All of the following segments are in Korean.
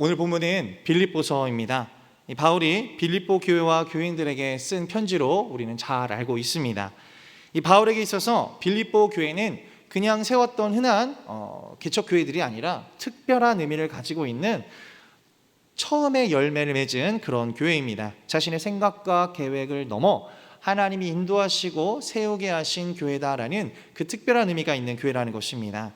오늘 본문은 빌립보서입니다. 바울이 빌립보 교회와 교인들에게 쓴 편지로 우리는 잘 알고 있습니다. 이 바울에게 있어서 빌립보 교회는 그냥 세웠던 흔한 개척 교회들이 아니라 특별한 의미를 가지고 있는 처음의 열매를 맺은 그런 교회입니다. 자신의 생각과 계획을 넘어 하나님이 인도하시고 세우게 하신 교회다라는 그 특별한 의미가 있는 교회라는 것입니다.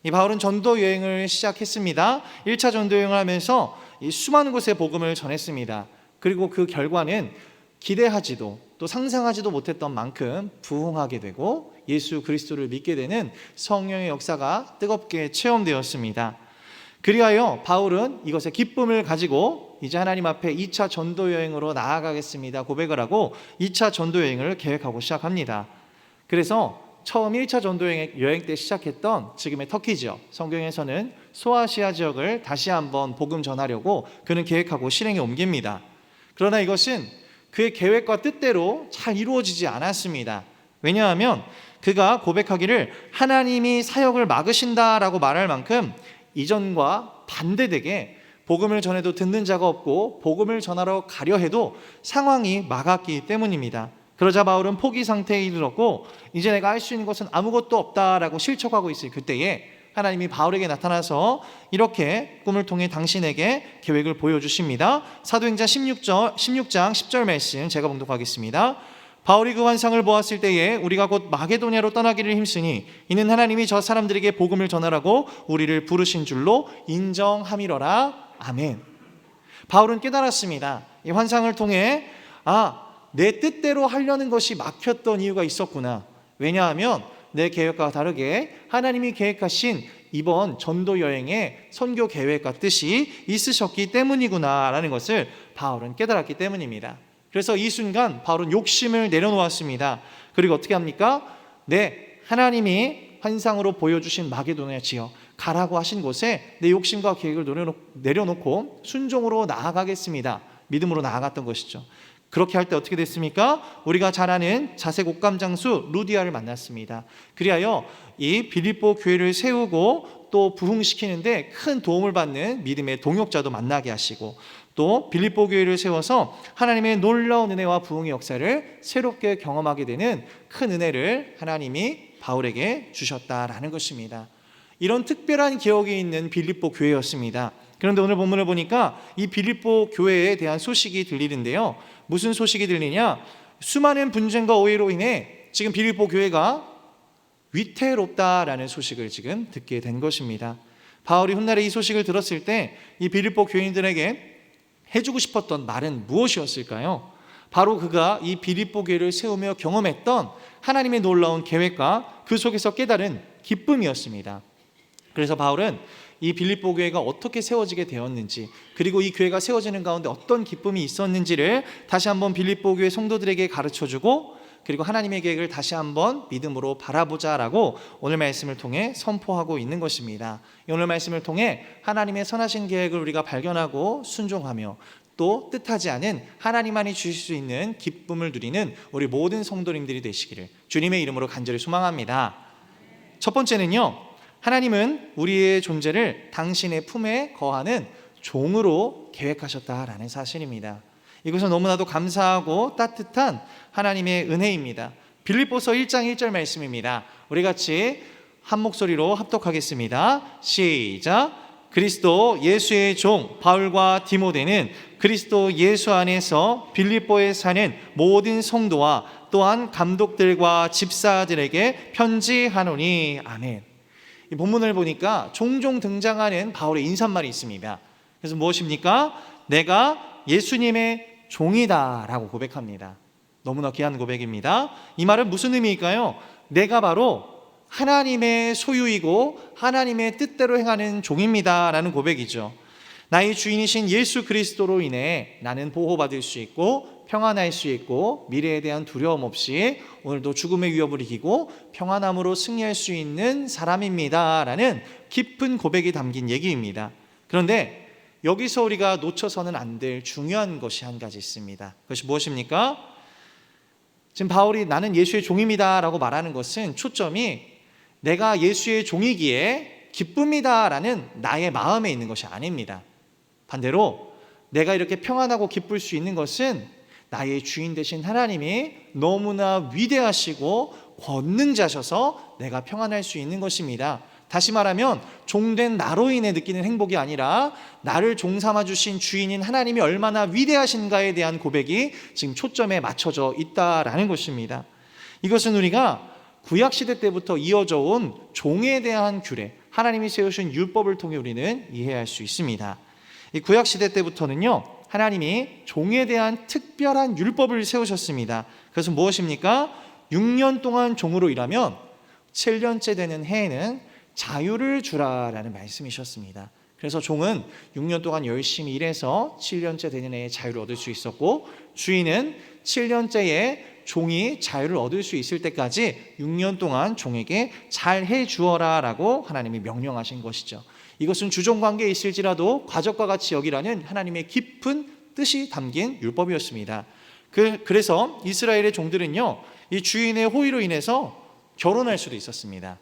이 바울은 전도 여행을 시작했습니다. 1차 전도 여행을 하면서 수많은 곳에 복음을 전했습니다. 그리고 그 결과는 기대하지도 또 상상하지도 못했던 만큼 부흥하게 되고 예수 그리스도를 믿게 되는 성령의 역사가 뜨겁게 체험되었습니다. 그리하여 바울은 이것에 기쁨을 가지고 이제 하나님 앞에 2차 전도 여행으로 나아가겠습니다 고백을 하고 2차 전도 여행을 계획하고 시작합니다. 그래서 처음 1차 전도 여행 때 시작했던 지금의 터키 지역, 성경에서는 소아시아 지역을 다시 한번 복음 전하려고 그는 계획하고 실행에 옮깁니다. 그러나 이것은 그의 계획과 뜻대로 잘 이루어지지 않았습니다. 왜냐하면 그가 고백하기를 하나님이 사역을 막으신다라고 말할 만큼 이전과 반대되게 복음을 전해도 듣는 자가 없고 복음을 전하러 가려 해도 상황이 막았기 때문입니다. 그러자 바울은 포기 상태에 이르렀고 이제 내가 할 수 있는 것은 아무것도 없다라고 실족하고 있을 그때에 하나님이 바울에게 나타나서 이렇게 꿈을 통해 당신에게 계획을 보여주십니다. 사도행전 16장 10절 말씀 제가 봉독하겠습니다. 바울이 그 환상을 보았을 때에 우리가 곧 마게도냐로 떠나기를 힘쓰니 이는 하나님이 저 사람들에게 복음을 전하라고 우리를 부르신 줄로 인정함이로라. 아멘. 바울은 깨달았습니다. 이 환상을 통해 내 뜻대로 하려는 것이 막혔던 이유가 있었구나. 왜냐하면 내 계획과 다르게 하나님이 계획하신 이번 전도 여행의 선교 계획과 뜻이 있으셨기 때문이구나 라는 것을 바울은 깨달았기 때문입니다. 그래서 이 순간 바울은 욕심을 내려놓았습니다. 그리고 어떻게 합니까? 하나님이 환상으로 보여주신 마게도냐 지역 가라고 하신 곳에 내 욕심과 계획을 내려놓고 순종으로 나아가겠습니다. 믿음으로 나아갔던 것이죠. 그렇게 할 때 어떻게 됐습니까? 우리가 잘 아는 자색 옷감 장수 루디아를 만났습니다. 그리하여 이 빌립보 교회를 세우고 또 부흥시키는데 큰 도움을 받는 믿음의 동역자도 만나게 하시고 또 빌립보 교회를 세워서 하나님의 놀라운 은혜와 부흥의 역사를 새롭게 경험하게 되는 큰 은혜를 하나님이 바울에게 주셨다라는 것입니다. 이런 특별한 기억이 있는 빌립보 교회였습니다. 그런데 오늘 본문을 보니까 이 빌립보 교회에 대한 소식이 들리는데요. 무슨 소식이 들리냐? 수많은 분쟁과 오해로 인해 지금 빌립보 교회가 위태롭다라는 소식을 지금 듣게 된 것입니다. 바울이 훗날에 이 소식을 들었을 때 이 빌립보 교인들에게 해주고 싶었던 말은 무엇이었을까요? 바로 그가 이 빌립보 교회를 세우며 경험했던 하나님의 놀라운 계획과 그 속에서 깨달은 기쁨이었습니다. 그래서 바울은 이 빌립보 교회가 어떻게 세워지게 되었는지 그리고 이 교회가 세워지는 가운데 어떤 기쁨이 있었는지를 다시 한번 빌립보 교회 성도들에게 가르쳐주고 그리고 하나님의 계획을 다시 한번 믿음으로 바라보자라고 오늘 말씀을 통해 선포하고 있는 것입니다. 오늘 말씀을 통해 하나님의 선하신 계획을 우리가 발견하고 순종하며 또 뜻하지 않은 하나님만이 주실 수 있는 기쁨을 누리는 우리 모든 성도님들이 되시기를 주님의 이름으로 간절히 소망합니다. 첫 번째는요, 하나님은 우리의 존재를 당신의 품에 거하는 종으로 계획하셨다라는 사실입니다. 이것은 너무나도 감사하고 따뜻한 하나님의 은혜입니다. 빌립보서 1장 1절 말씀입니다. 우리 같이 한 목소리로 합독하겠습니다. 시작. 그리스도 예수의 종 바울과 디모데는 그리스도 예수 안에서 빌립보에 사는 모든 성도와 또한 감독들과 집사들에게 편지하노니. 아멘. 이 본문을 보니까 종종 등장하는 바울의 인사말이 있습니다. 그래서 무엇입니까? 내가 예수님의 종이다 라고 고백합니다. 너무나 귀한 고백입니다. 이 말은 무슨 의미일까요? 내가 바로 하나님의 소유이고 하나님의 뜻대로 행하는 종입니다 라는 고백이죠. 나의 주인이신 예수 그리스도로 인해 나는 보호받을 수 있고 평안할 수 있고 미래에 대한 두려움 없이 오늘도 죽음의 위협을 이기고 평안함으로 승리할 수 있는 사람입니다 라는 깊은 고백이 담긴 얘기입니다. 그런데 여기서 우리가 놓쳐서는 안 될 중요한 것이 한 가지 있습니다. 그것이 무엇입니까? 지금 바울이 나는 예수의 종입니다 라고 말하는 것은 초점이 내가 예수의 종이기에 기쁩니다 라는 나의 마음에 있는 것이 아닙니다. 반대로 내가 이렇게 평안하고 기쁠 수 있는 것은 나의 주인 되신 하나님이 너무나 위대하시고 권능자셔서 내가 평안할 수 있는 것입니다. 다시 말하면 종된 나로 인해 느끼는 행복이 아니라 나를 종 삼아 주신 주인인 하나님이 얼마나 위대하신가에 대한 고백이 지금 초점에 맞춰져 있다라는 것입니다. 이것은 우리가 구약시대 때부터 이어져 온 종에 대한 규례, 하나님이 세우신 율법을 통해 우리는 이해할 수 있습니다. 이 구약시대 때부터는요, 하나님이 종에 대한 특별한 율법을 세우셨습니다. 그래서 무엇입니까? 6년 동안 종으로 일하면 7년째 되는 해에는 자유를 주라라는 말씀이셨습니다. 그래서 종은 6년 동안 열심히 일해서 7년째 되는 해에 자유를 얻을 수 있었고, 주인은 7년째에 종이 자유를 얻을 수 있을 때까지 6년 동안 종에게 잘 해주어라 라고 하나님이 명령하신 것이죠. 이것은 주종관계에 있을지라도 가족과 같이 여기라는 하나님의 깊은 뜻이 담긴 율법이었습니다. 그래서 이스라엘의 종들은요, 이 주인의 호의로 인해서 결혼할 수도 있었습니다.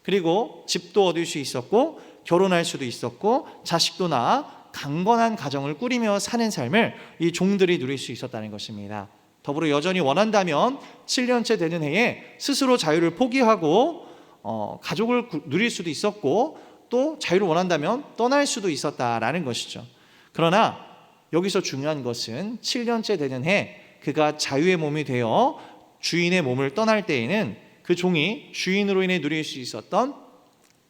그리고 집도 얻을 수 있었고, 결혼할 수도 있었고, 자식도 낳아 강건한 가정을 꾸리며 사는 삶을 이 종들이 누릴 수 있었다는 것입니다. 더불어 여전히 원한다면 7년째 되는 해에 스스로 자유를 포기하고 가족을 누릴 수도 있었고, 또 자유를 원한다면 떠날 수도 있었다라는 것이죠. 그러나 여기서 중요한 것은 7년째 되는 해 그가 자유의 몸이 되어 주인의 몸을 떠날 때에는 그 종이 주인으로 인해 누릴 수 있었던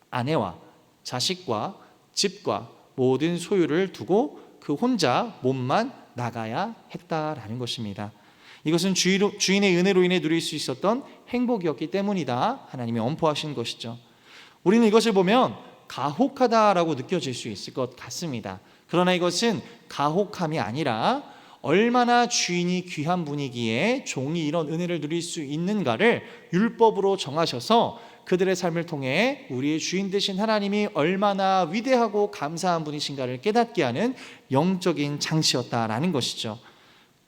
아내와 자식과 집과 모든 소유를 두고 그 혼자 몸만 나가야 했다라는 것입니다. 이것은 주인의 은혜로 인해 누릴 수 있었던 행복이었기 때문이다, 하나님이 엄포하신 것이죠. 우리는 이것을 보면 가혹하다라고 느껴질 수 있을 것 같습니다. 그러나 이것은 가혹함이 아니라 얼마나 주인이 귀한 분이기에 종이 이런 은혜를 누릴 수 있는가를 율법으로 정하셔서 그들의 삶을 통해 우리의 주인 되신 하나님이 얼마나 위대하고 감사한 분이신가를 깨닫게 하는 영적인 장치였다라는 것이죠.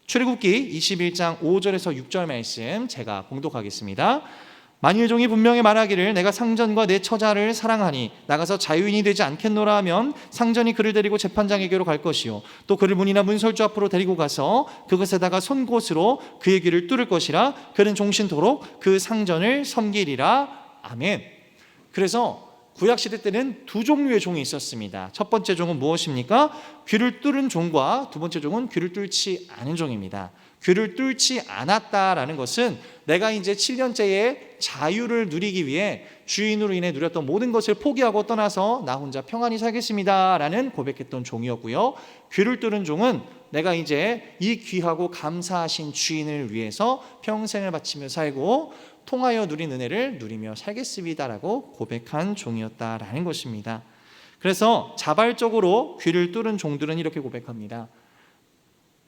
출애굽기 21장 5절에서 6절 말씀 제가 봉독하겠습니다. 만일 종이 분명히 말하기를 내가 상전과 내 처자를 사랑하니 나가서 자유인이 되지 않겠노라 하면 상전이 그를 데리고 재판장에게로 갈 것이요 또 그를 문이나 문설주 앞으로 데리고 가서 그것에다가 손곳으로 그의 귀를 뚫을 것이라 그는 종신토록 그 상전을 섬기리라. 아멘. 그래서 구약시대 때는 두 종류의 종이 있었습니다. 첫 번째 종은 무엇입니까? 귀를 뚫은 종과 두 번째 종은 귀를 뚫지 않은 종입니다. 귀를 뚫지 않았다라는 것은 내가 이제 7년째의 자유를 누리기 위해 주인으로 인해 누렸던 모든 것을 포기하고 떠나서 나 혼자 평안히 살겠습니다라는 고백했던 종이었고요. 귀를 뚫은 종은 내가 이제 이 귀하고 감사하신 주인을 위해서 평생을 바치며 살고 통하여 누린 은혜를 누리며 살겠습니다라고 고백한 종이었다라는 것입니다. 그래서 자발적으로 귀를 뚫은 종들은 이렇게 고백합니다.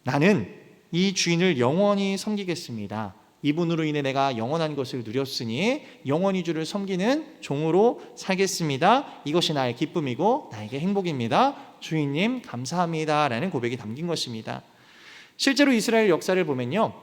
나는 이 주인을 영원히 섬기겠습니다. 이분으로 인해 내가 영원한 것을 누렸으니 영원히 주를 섬기는 종으로 살겠습니다. 이것이 나의 기쁨이고 나에게 행복입니다. 주인님 감사합니다 라는 고백이 담긴 것입니다. 실제로 이스라엘 역사를 보면요,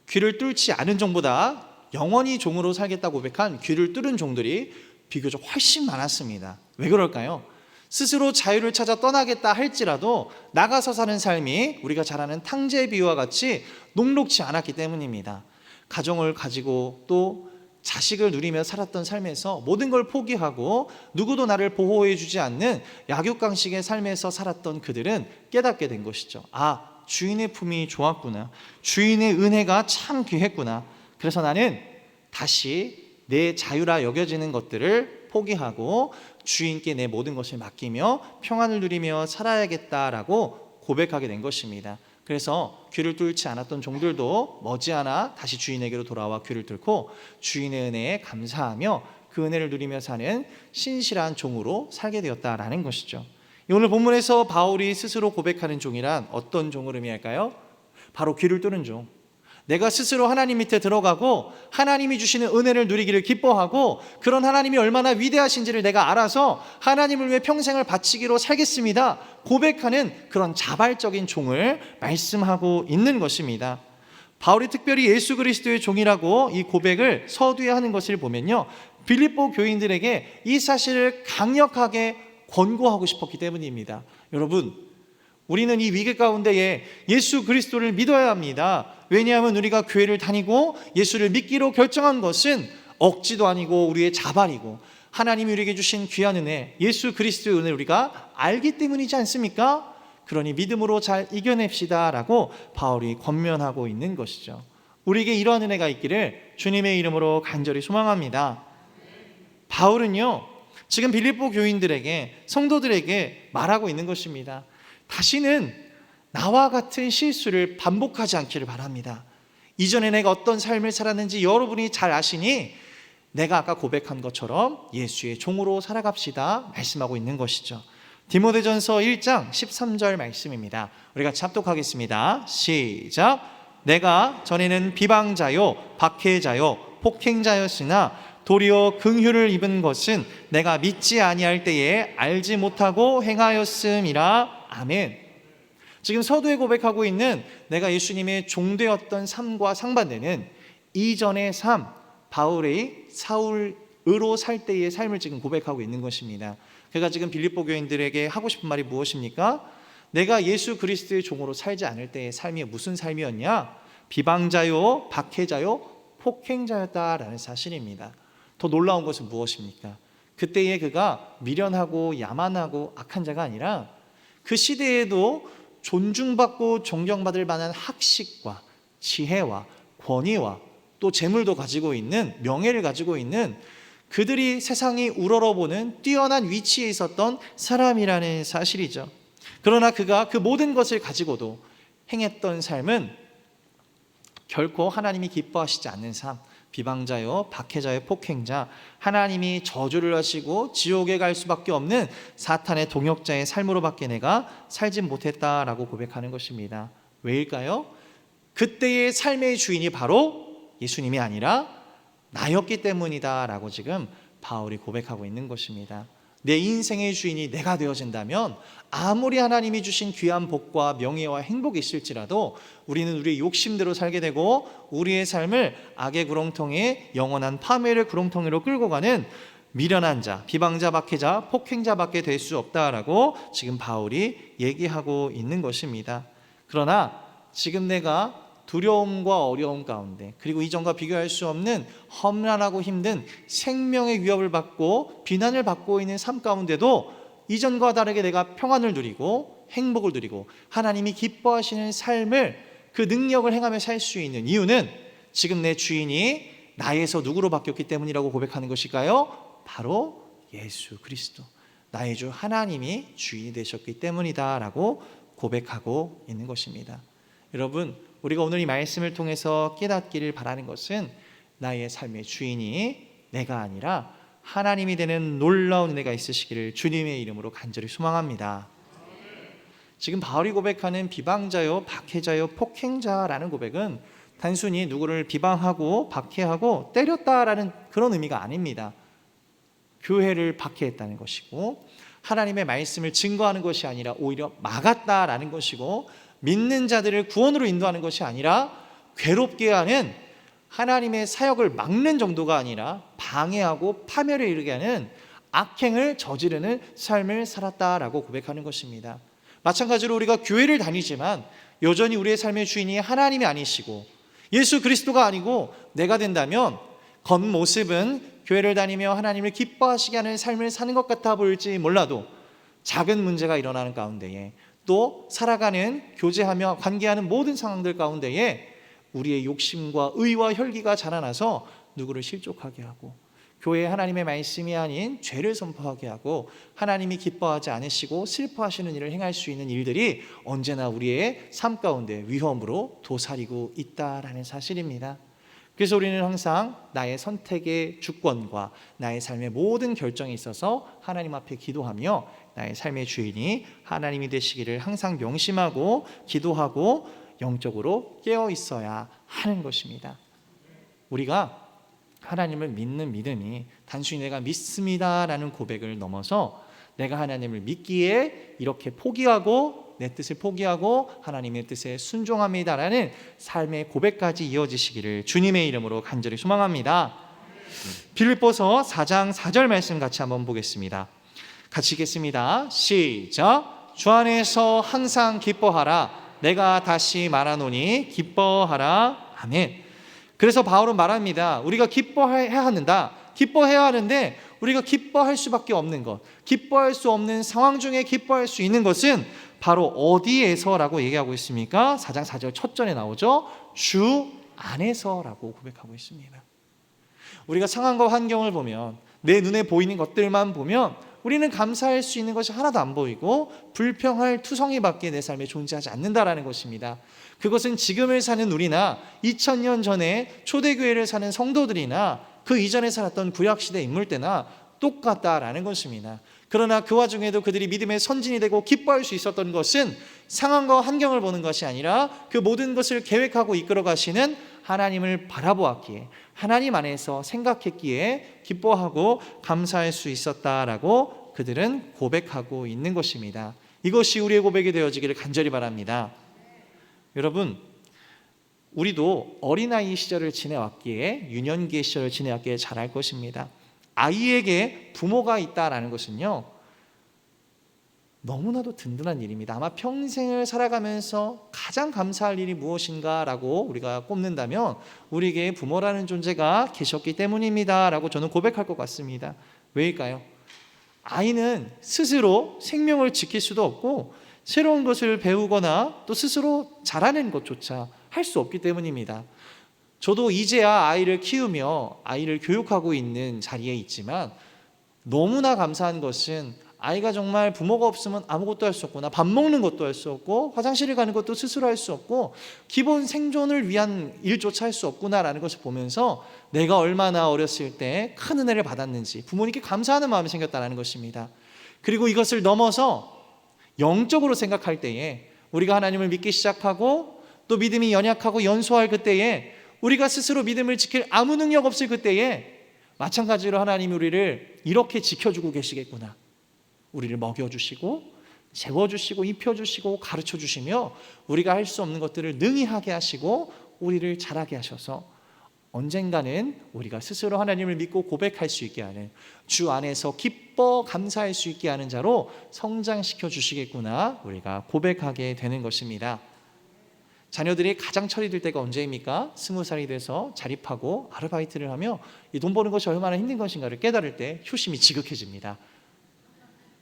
귀를 뚫지 않은 종보다 영원히 종으로 살겠다고 고백한 귀를 뚫은 종들이 비교적 훨씬 많았습니다. 왜 그럴까요? 스스로 자유를 찾아 떠나겠다 할지라도 나가서 사는 삶이 우리가 잘 아는 탕제의 비유와 같이 녹록지 않았기 때문입니다. 가정을 가지고 또 자식을 누리며 살았던 삶에서 모든 걸 포기하고 누구도 나를 보호해 주지 않는 약육강식의 삶에서 살았던 그들은 깨닫게 된 것이죠. 아, 주인의 품이 좋았구나. 주인의 은혜가 참 귀했구나. 그래서 나는 다시 내 자유라 여겨지는 것들을 포기하고 주인께 내 모든 것을 맡기며 평안을 누리며 살아야겠다라고 고백하게 된 것입니다. 그래서 귀를 뚫지 않았던 종들도 머지않아 다시 주인에게로 돌아와 귀를 뚫고 주인의 은혜에 감사하며 그 은혜를 누리며 사는 신실한 종으로 살게 되었다라는 것이죠. 오늘 본문에서 바울이 스스로 고백하는 종이란 어떤 종을 의미할까요? 바로 귀를 뚫은 종. 내가 스스로 하나님 밑에 들어가고 하나님이 주시는 은혜를 누리기를 기뻐하고 그런 하나님이 얼마나 위대하신지를 내가 알아서 하나님을 위해 평생을 바치기로 살겠습니다 고백하는 그런 자발적인 종을 말씀하고 있는 것입니다. 바울이 특별히 예수 그리스도의 종이라고 이 고백을 서두에 하는 것을 보면요, 빌립보 교인들에게 이 사실을 강력하게 권고하고 싶었기 때문입니다. 여러분, 우리는 이 위기 가운데에 예수 그리스도를 믿어야 합니다. 왜냐하면 우리가 교회를 다니고 예수를 믿기로 결정한 것은 억지도 아니고 우리의 자발이고 하나님이 우리에게 주신 귀한 은혜, 예수 그리스도의 은혜를 우리가 알기 때문이지 않습니까? 그러니 믿음으로 잘 이겨냅시다 라고 바울이 권면하고 있는 것이죠. 우리에게 이러한 은혜가 있기를 주님의 이름으로 간절히 소망합니다. 바울은요, 지금 빌립보 교인들에게, 성도들에게 말하고 있는 것입니다. 다시는 나와 같은 실수를 반복하지 않기를 바랍니다. 이전에 내가 어떤 삶을 살았는지 여러분이 잘 아시니 내가 아까 고백한 것처럼 예수의 종으로 살아갑시다 말씀하고 있는 것이죠. 디모데전서 1장 13절 말씀입니다. 우리 같이 합독하겠습니다. 시작. 내가 전에는 비방자요 박해자요 폭행자였으나 도리어 긍휼을 입은 것은 내가 믿지 아니할 때에 알지 못하고 행하였음이라. 아멘. 지금 서두에 고백하고 있는 내가 예수님의 종되었던 삶과 상반되는 이전의 삶, 바울의 사울으로 살 때의 삶을 지금 고백하고 있는 것입니다. 그가 지금 빌립보 교인들에게 하고 싶은 말이 무엇입니까? 내가 예수 그리스도의 종으로 살지 않을 때의 삶이 무슨 삶이었냐? 비방자요, 박해자요, 폭행자였다라는 사실입니다. 더 놀라운 것은 무엇입니까? 그때의 그가 미련하고 야만하고 악한 자가 아니라 그 시대에도 존중받고 존경받을 만한 학식과 지혜와 권위와 또 재물도 가지고 있는, 명예를 가지고 있는, 그들이 세상이 우러러보는 뛰어난 위치에 있었던 사람이라는 사실이죠. 그러나 그가 그 모든 것을 가지고도 행했던 삶은 결코 하나님이 기뻐하시지 않는 삶, 비방자요, 박해자요, 폭행자, 하나님이 저주를 하시고 지옥에 갈 수밖에 없는 사탄의 동역자의 삶으로밖에 내가 살지 못했다라고 고백하는 것입니다. 왜일까요? 그때의 삶의 주인이 바로 예수님이 아니라 나였기 때문이다라고 지금 바울이 고백하고 있는 것입니다. 내 인생의 주인이 내가 되어진다면 아무리 하나님이 주신 귀한 복과 명예와 행복이 있을지라도 우리는 우리의 욕심대로 살게 되고 우리의 삶을 악의 구렁텅이에 영원한 파멸의 구렁텅이로 끌고 가는 미련한 자, 비방자, 박해자, 폭행자밖에 될 수 없다라고 지금 바울이 얘기하고 있는 것입니다. 그러나 지금 내가 두려움과 어려움 가운데, 그리고 이전과 비교할 수 없는 험난하고 힘든 생명의 위협을 받고 비난을 받고 있는 삶 가운데도 이전과 다르게 내가 평안을 누리고 행복을 누리고 하나님이 기뻐하시는 삶을, 그 능력을 행하며 살 수 있는 이유는 지금 내 주인이 나에서 누구로 바뀌었기 때문이라고 고백하는 것일까요? 바로 예수 그리스도, 나의 주 하나님이 주인이 되셨기 때문이다 라고 고백하고 있는 것입니다. 여러분, 우리가 오늘 이 말씀을 통해서 깨닫기를 바라는 것은 나의 삶의 주인이 내가 아니라 하나님이 되는 놀라운 은혜가 있으시기를 주님의 이름으로 간절히 소망합니다. 지금 바울이 고백하는 비방자요, 박해자요, 폭행자라는 고백은 단순히 누구를 비방하고 박해하고 때렸다라는 그런 의미가 아닙니다. 교회를 박해했다는 것이고 하나님의 말씀을 증거하는 것이 아니라 오히려 막았다라는 것이고, 믿는 자들을 구원으로 인도하는 것이 아니라 괴롭게 하는, 하나님의 사역을 막는 정도가 아니라 방해하고 파멸에 이르게 하는 악행을 저지르는 삶을 살았다라고 고백하는 것입니다. 마찬가지로 우리가 교회를 다니지만 여전히 우리의 삶의 주인이 하나님이 아니시고 예수 그리스도가 아니고 내가 된다면 겉모습은 교회를 다니며 하나님을 기뻐하시게 하는 삶을 사는 것 같아 보일지 몰라도 작은 문제가 일어나는 가운데에, 또 살아가는, 교제하며 관계하는 모든 상황들 가운데에 우리의 욕심과 의와 혈기가 자라나서 누구를 실족하게 하고 교회에 하나님의 말씀이 아닌 죄를 선포하게 하고 하나님이 기뻐하지 않으시고 슬퍼하시는 일을 행할 수 있는 일들이 언제나 우리의 삶 가운데 위험으로 도사리고 있다라는 사실입니다. 그래서 우리는 항상 나의 선택의 주권과 나의 삶의 모든 결정에 있어서 하나님 앞에 기도하며 나의 삶의 주인이 하나님이 되시기를 항상 명심하고 기도하고 영적으로 깨어 있어야 하는 것입니다. 우리가 하나님을 믿는 믿음이 단순히 내가 믿습니다라는 고백을 넘어서 내가 하나님을 믿기에 이렇게 포기하고 내 뜻을 포기하고 하나님의 뜻에 순종합니다라는 삶의 고백까지 이어지시기를 주님의 이름으로 간절히 소망합니다. 빌립보서 4장 4절 말씀 같이 한번 보겠습니다. 같이 읽겠습니다. 시작. 주 안에서 항상 기뻐하라. 내가 다시 말하노니 기뻐하라. 아멘. 그래서 바울은 말합니다. 우리가 기뻐해야 한다. 기뻐해야 하는데 우리가 기뻐할 수밖에 없는 것, 기뻐할 수 없는 상황 중에 기뻐할 수 있는 것은 바로 어디에서라고 얘기하고 있습니까? 4장 4절 첫 절에 나오죠. 주 안에서라고 고백하고 있습니다. 우리가 상황과 환경을 보면, 내 눈에 보이는 것들만 보면 우리는 감사할 수 있는 것이 하나도 안 보이고 불평할 투성이밖에 내 삶에 존재하지 않는다라는 것입니다. 그것은 지금을 사는 우리나 2000년 전에 초대교회를 사는 성도들이나 그 이전에 살았던 구약시대 인물 때나 똑같다라는 것입니다. 그러나 그 와중에도 그들이 믿음의 선진이 되고 기뻐할 수 있었던 것은 상황과 환경을 보는 것이 아니라 그 모든 것을 계획하고 이끌어 가시는 하나님을 바라보았기에, 하나님 안에서 생각했기에 기뻐하고 감사할 수 있었다라고 그들은 고백하고 있는 것입니다. 이것이 우리의 고백이 되어지기를 간절히 바랍니다. 여러분, 우리도 어린아이 시절을 지내왔기에, 유년기의 시절을 지내왔기에 잘 알 것입니다. 아이에게 부모가 있다라는 것은요, 너무나도 든든한 일입니다. 아마 평생을 살아가면서 가장 감사할 일이 무엇인가라고 우리가 꼽는다면 우리에게 부모라는 존재가 계셨기 때문입니다 라고 저는 고백할 것 같습니다. 왜일까요? 아이는 스스로 생명을 지킬 수도 없고 새로운 것을 배우거나 또 스스로 잘하는 것조차 할 수 없기 때문입니다. 저도 이제야 아이를 키우며 아이를 교육하고 있는 자리에 있지만 너무나 감사한 것은 아이가 정말 부모가 없으면 아무것도 할 수 없구나, 밥 먹는 것도 할 수 없고 화장실을 가는 것도 스스로 할 수 없고 기본 생존을 위한 일조차 할 수 없구나라는 것을 보면서 내가 얼마나 어렸을 때 큰 은혜를 받았는지 부모님께 감사하는 마음이 생겼다는 것입니다. 그리고 이것을 넘어서 영적으로 생각할 때에 우리가 하나님을 믿기 시작하고 또 믿음이 연약하고 연소할 그때에 우리가 스스로 믿음을 지킬 아무 능력 없을 그때에 마찬가지로 하나님이 우리를 이렇게 지켜주고 계시겠구나, 우리를 먹여주시고 재워주시고 입혀주시고 가르쳐주시며 우리가 할 수 없는 것들을 능히 하게 하시고 우리를 잘하게 하셔서 언젠가는 우리가 스스로 하나님을 믿고 고백할 수 있게 하는, 주 안에서 기뻐 감사할 수 있게 하는 자로 성장시켜 주시겠구나 우리가 고백하게 되는 것입니다. 자녀들이 가장 철이 들 때가 언제입니까? 20살이 돼서 자립하고 아르바이트를 하며 이 돈 버는 것이 얼마나 힘든 것인가를 깨달을 때 효심이 지극해집니다.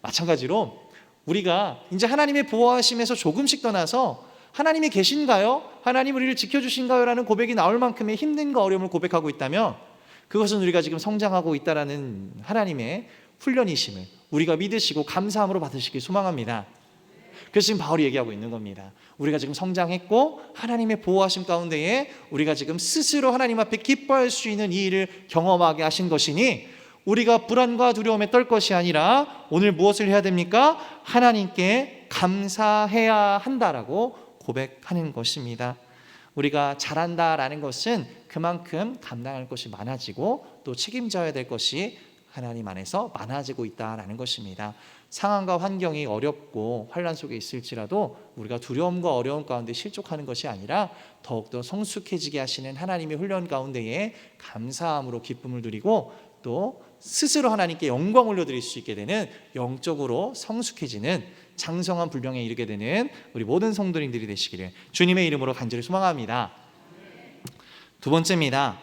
마찬가지로 우리가 이제 하나님의 보호하심에서 조금씩 떠나서 하나님이 계신가요? 하나님 우리를 지켜주신가요? 라는 고백이 나올 만큼의 힘든과 어려움을 고백하고 있다면 그것은 우리가 지금 성장하고 있다는 하나님의 훈련이심을 우리가 믿으시고 감사함으로 받으시길 소망합니다. 그래서 지금 바울이 얘기하고 있는 겁니다. 우리가 지금 성장했고 하나님의 보호하심 가운데에 우리가 지금 스스로 하나님 앞에 기뻐할 수 있는 이 일을 경험하게 하신 것이니 우리가 불안과 두려움에 떨 것이 아니라 오늘 무엇을 해야 됩니까? 하나님께 감사해야 한다라고 고백하는 것입니다. 우리가 잘한다라는 것은 그만큼 감당할 것이 많아지고 또 책임져야 될 것이 하나님 안에서 많아지고 있다라는 것입니다. 상황과 환경이 어렵고 환난 속에 있을지라도 우리가 두려움과 어려움 가운데 실족하는 것이 아니라 더욱더 성숙해지게 하시는 하나님의 훈련 가운데에 감사함으로 기쁨을 누리고 또 스스로 하나님께 영광 올려드릴 수 있게 되는, 영적으로 성숙해지는 장성한 분량에 이르게 되는 우리 모든 성도님들이 되시기를 주님의 이름으로 간절히 소망합니다. 두 번째입니다.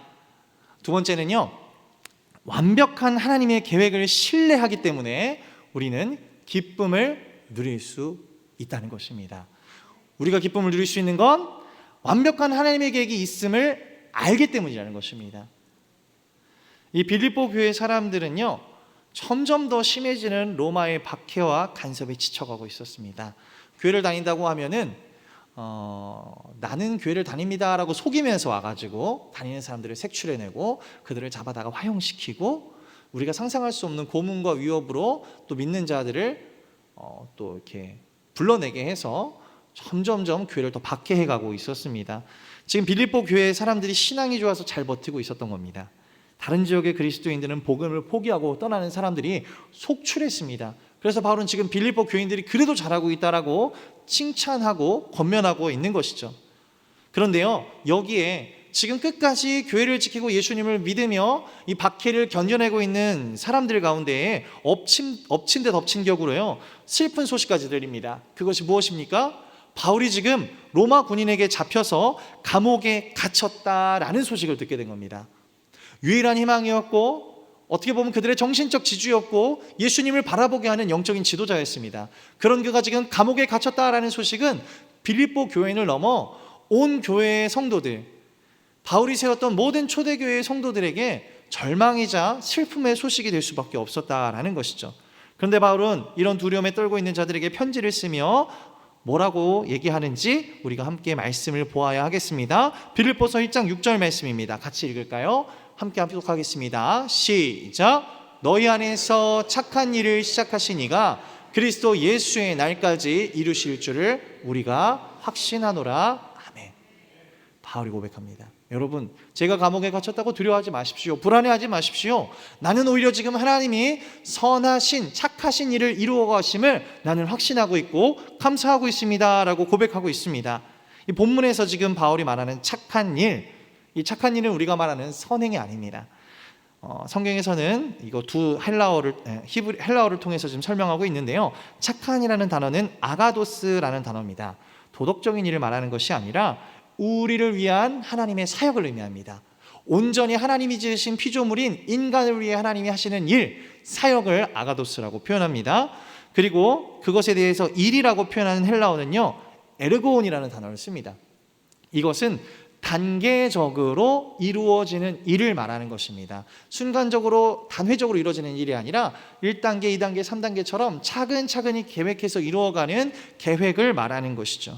두 번째는요, 완벽한 하나님의 계획을 신뢰하기 때문에 우리는 기쁨을 누릴 수 있다는 것입니다. 우리가 기쁨을 누릴 수 있는 건 완벽한 하나님의 계획이 있음을 알기 때문이라는 것입니다. 이 빌립보 교회 사람들은요, 점점 더 심해지는 로마의 박해와 간섭에 지쳐가고 있었습니다. 교회를 다닌다고 하면은 나는 교회를 다닙니다라고 속이면서 와가지고 다니는 사람들을 색출해내고 그들을 잡아다가 화형시키고 우리가 상상할 수 없는 고문과 위협으로 또 믿는 자들을 또 이렇게 불러내게 해서 점점점 교회를 더 박해해가고 있었습니다. 지금 빌립보 교회 사람들이 신앙이 좋아서 잘 버티고 있었던 겁니다. 다른 지역의 그리스도인들은 복음을 포기하고 떠나는 사람들이 속출했습니다. 그래서 바울은 지금 빌립보 교인들이 그래도 잘하고 있다라고 칭찬하고 권면하고 있는 것이죠. 그런데요, 여기에 지금 끝까지 교회를 지키고 예수님을 믿으며 이 박해를 견뎌내고 있는 사람들 가운데 엎친 데 덮친 격으로요 슬픈 소식까지 들립니다. 그것이 무엇입니까? 바울이 지금 로마 군인에게 잡혀서 감옥에 갇혔다라는 소식을 듣게 된 겁니다. 유일한 희망이었고 어떻게 보면 그들의 정신적 지주였고 예수님을 바라보게 하는 영적인 지도자였습니다. 그런 그가 지금 감옥에 갇혔다라는 소식은 빌립보 교인을 넘어 온 교회의 성도들, 바울이 세웠던 모든 초대교회의 성도들에게 절망이자 슬픔의 소식이 될 수밖에 없었다라는 것이죠. 그런데 바울은 이런 두려움에 떨고 있는 자들에게 편지를 쓰며 뭐라고 얘기하는지 우리가 함께 말씀을 보아야 하겠습니다. 빌립보서 1장 6절 말씀입니다. 같이 읽을까요? 함께 합독 하겠습니다. 시작. 너희 안에서 착한 일을 시작하신 이가 그리스도 예수의 날까지 이루실 줄을 우리가 확신하노라. 아멘. 바울이 고백합니다. 여러분, 제가 감옥에 갇혔다고 두려워하지 마십시오. 불안해하지 마십시오. 나는 오히려 지금 하나님이 선하신 착하신 일을 이루어 가심을 나는 확신하고 있고 감사하고 있습니다 라고 고백하고 있습니다. 이 본문에서 지금 바울이 말하는 착한 일, 이 착한 일은 우리가 말하는 선행이 아닙니다. 성경에서는 이거 두 헬라어를 통해서 지금 설명하고 있는데요, 착한이라는 단어는 아가도스라는 단어입니다. 도덕적인 일을 말하는 것이 아니라 우리를 위한 하나님의 사역을 의미합니다. 온전히 하나님이 지으신 피조물인 인간을 위해 하나님이 하시는 일, 사역을 아가도스라고 표현합니다. 그리고 그것에 대해서 일이라고 표현하는 헬라어는요 에르고온이라는 단어를 씁니다. 이것은 단계적으로 이루어지는 일을 말하는 것입니다. 순간적으로 단회적으로 이루어지는 일이 아니라 1단계, 2단계, 3단계처럼 차근차근히 계획해서 이루어가는 계획을 말하는 것이죠.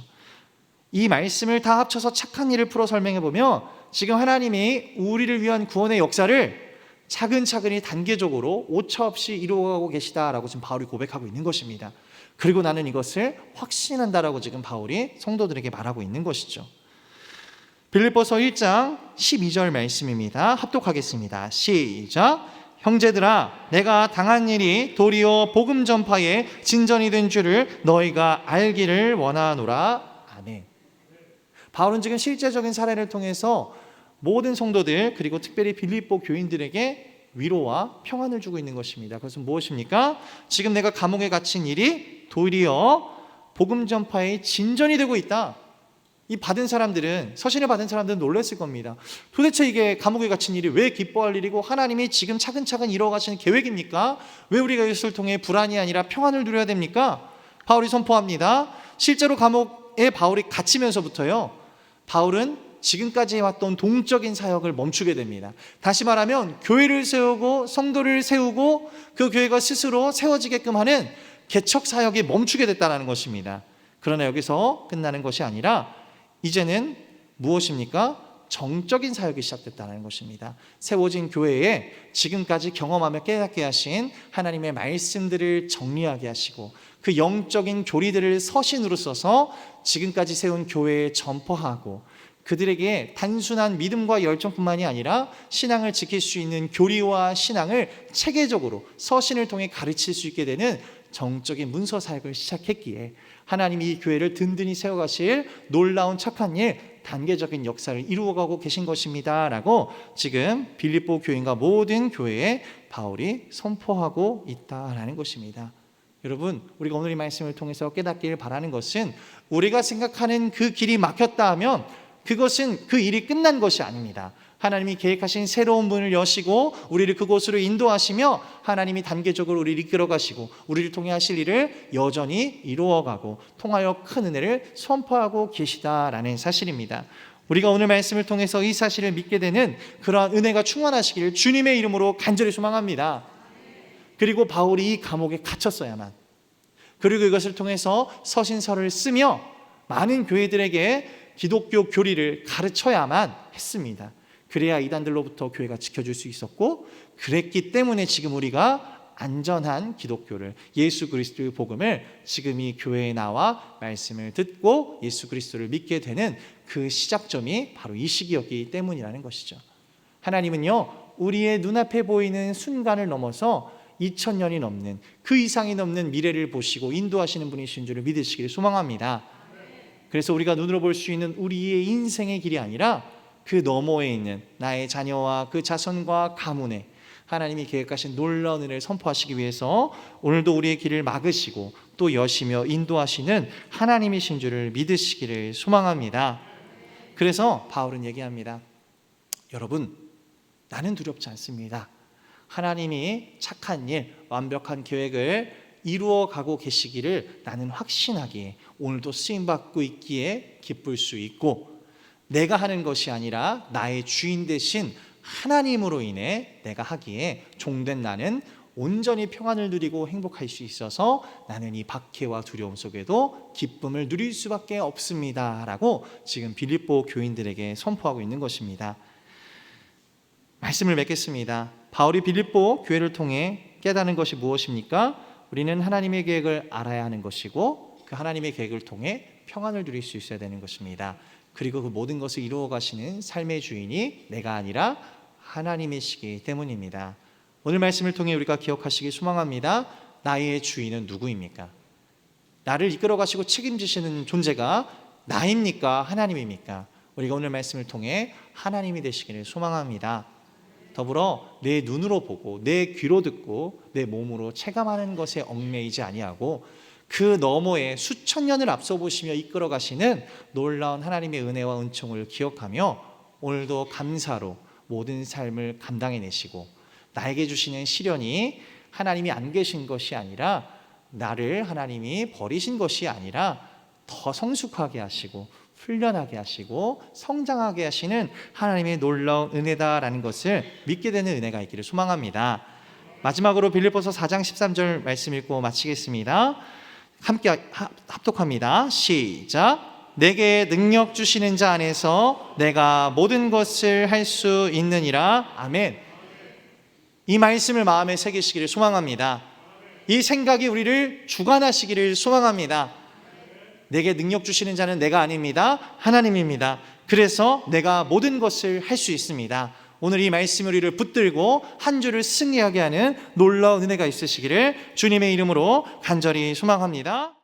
이 말씀을 다 합쳐서 착한 일을 풀어 설명해 보면 지금 하나님이 우리를 위한 구원의 역사를 차근차근히 단계적으로 오차없이 이루어가고 계시다라고 지금 바울이 고백하고 있는 것입니다. 그리고 나는 이것을 확신한다라고 지금 바울이 성도들에게 말하고 있는 것이죠. 빌립보서 1장 12절 말씀입니다. 합독하겠습니다. 시작. 형제들아, 내가 당한 일이 도리어 복음 전파에 진전이 된 줄을 너희가 알기를 원하노라. 아멘. 바울은 지금 실제적인 사례를 통해서 모든 성도들 그리고 특별히 빌립보 교인들에게 위로와 평안을 주고 있는 것입니다. 그것은 무엇입니까? 지금 내가 감옥에 갇힌 일이 도리어 복음 전파에 진전이 되고 있다. 이 받은 사람들은, 서신을 받은 사람들은 놀랐을 겁니다. 도대체 이게 감옥에 갇힌 일이 왜 기뻐할 일이고 하나님이 지금 차근차근 이루어가시는 계획입니까? 왜 우리가 이것을 통해 불안이 아니라 평안을 누려야 됩니까? 바울이 선포합니다. 실제로 감옥에 바울이 갇히면서부터요, 바울은 지금까지 해왔던 동적인 사역을 멈추게 됩니다. 다시 말하면 교회를 세우고 성도를 세우고 그 교회가 스스로 세워지게끔 하는 개척 사역이 멈추게 됐다는 것입니다. 그러나 여기서 끝나는 것이 아니라 이제는 무엇입니까? 정적인 사역이 시작됐다는 것입니다. 세워진 교회에 지금까지 경험하며 깨닫게 하신 하나님의 말씀들을 정리하게 하시고 그 영적인 교리들을 서신으로 써서 지금까지 세운 교회에 전파하고 그들에게 단순한 믿음과 열정뿐만이 아니라 신앙을 지킬 수 있는 교리와 신앙을 체계적으로 서신을 통해 가르칠 수 있게 되는 정적인 문서 사역을 시작했기에 하나님이 이 교회를 든든히 세워가실 놀라운 착한 일, 단계적인 역사를 이루어가고 계신 것입니다 라고 지금 빌립보 교인과 모든 교회에 바울이 선포하고 있다라는 것입니다. 여러분, 우리가 오늘 이 말씀을 통해서 깨닫기를 바라는 것은 우리가 생각하는 그 길이 막혔다 하면 그것은 그 일이 끝난 것이 아닙니다. 하나님이 계획하신 새로운 문을 여시고 우리를 그곳으로 인도하시며 하나님이 단계적으로 우리를 이끌어가시고 우리를 통해 하실 일을 여전히 이루어가고 통하여 큰 은혜를 선포하고 계시다라는 사실입니다. 우리가 오늘 말씀을 통해서 이 사실을 믿게 되는 그러한 은혜가 충만하시기를 주님의 이름으로 간절히 소망합니다. 그리고 바울이 이 감옥에 갇혔어야만, 그리고 이것을 통해서 서신서를 쓰며 많은 교회들에게 기독교 교리를 가르쳐야만 했습니다. 그래야 이단들로부터 교회가 지켜줄 수 있었고, 그랬기 때문에 지금 우리가 안전한 기독교를, 예수 그리스도의 복음을 지금 이 교회에 나와 말씀을 듣고 예수 그리스도를 믿게 되는 그 시작점이 바로 이 시기였기 때문이라는 것이죠. 하나님은요, 우리의 눈앞에 보이는 순간을 넘어서 2000년이 넘는, 그 이상이 넘는 미래를 보시고 인도하시는 분이신 줄을 믿으시기를 소망합니다. 그래서 우리가 눈으로 볼 수 있는 우리의 인생의 길이 아니라 그 너머에 있는 나의 자녀와 그 자손과 가문에 하나님이 계획하신 놀라운 은혜를 선포하시기 위해서 오늘도 우리의 길을 막으시고 또 여시며 인도하시는 하나님이신 줄을 믿으시기를 소망합니다. 그래서 바울은 얘기합니다. 여러분, 나는 두렵지 않습니다. 하나님이 착한 일, 완벽한 계획을 이루어가고 계시기를 나는 확신하기에 오늘도 쓰임받고 있기에 기쁠 수 있고, 내가 하는 것이 아니라 나의 주인 되신 하나님으로 인해 내가 하기에 종된 나는 온전히 평안을 누리고 행복할 수 있어서 나는 이 박해와 두려움 속에도 기쁨을 누릴 수밖에 없습니다 라고 지금 빌립보 교인들에게 선포하고 있는 것입니다. 말씀을 맺겠습니다. 바울이 빌립보 교회를 통해 깨닫는 것이 무엇입니까? 우리는 하나님의 계획을 알아야 하는 것이고 그 하나님의 계획을 통해 평안을 누릴 수 있어야 되는 것입니다. 그리고 그 모든 것을 이루어 가시는 삶의 주인이 내가 아니라 하나님이시기 때문입니다. 오늘 말씀을 통해 우리가 기억하시기 소망합니다. 나의 주인은 누구입니까? 나를 이끌어 가시고 책임지시는 존재가 나입니까? 하나님입니까? 우리가 오늘 말씀을 통해 하나님이 되시기를 소망합니다. 더불어 내 눈으로 보고 내 귀로 듣고 내 몸으로 체감하는 것에 얽매이지 아니하고 그 너머에 수천 년을 앞서 보시며 이끌어 가시는 놀라운 하나님의 은혜와 은총을 기억하며 오늘도 감사로 모든 삶을 감당해내시고 나에게 주시는 시련이 하나님이 안 계신 것이 아니라 나를 하나님이 버리신 것이 아니라 더 성숙하게 하시고 훈련하게 하시고 성장하게 하시는 하나님의 놀라운 은혜다라는 것을 믿게 되는 은혜가 있기를 소망합니다. 마지막으로 빌립보서 4장 13절 말씀 읽고 마치겠습니다. 함께 합독합니다. 시작. 내게 능력 주시는 자 안에서 내가 모든 것을 할 수 있느니라. 아멘. 이 말씀을 마음에 새기시기를 소망합니다. 이 생각이 우리를 주관하시기를 소망합니다. 내게 능력 주시는 자는 내가 아닙니다. 하나님입니다. 그래서 내가 모든 것을 할 수 있습니다. 오늘 이 말씀이 우리를 붙들고 한 주를 승리하게 하는 놀라운 은혜가 있으시기를 주님의 이름으로 간절히 소망합니다.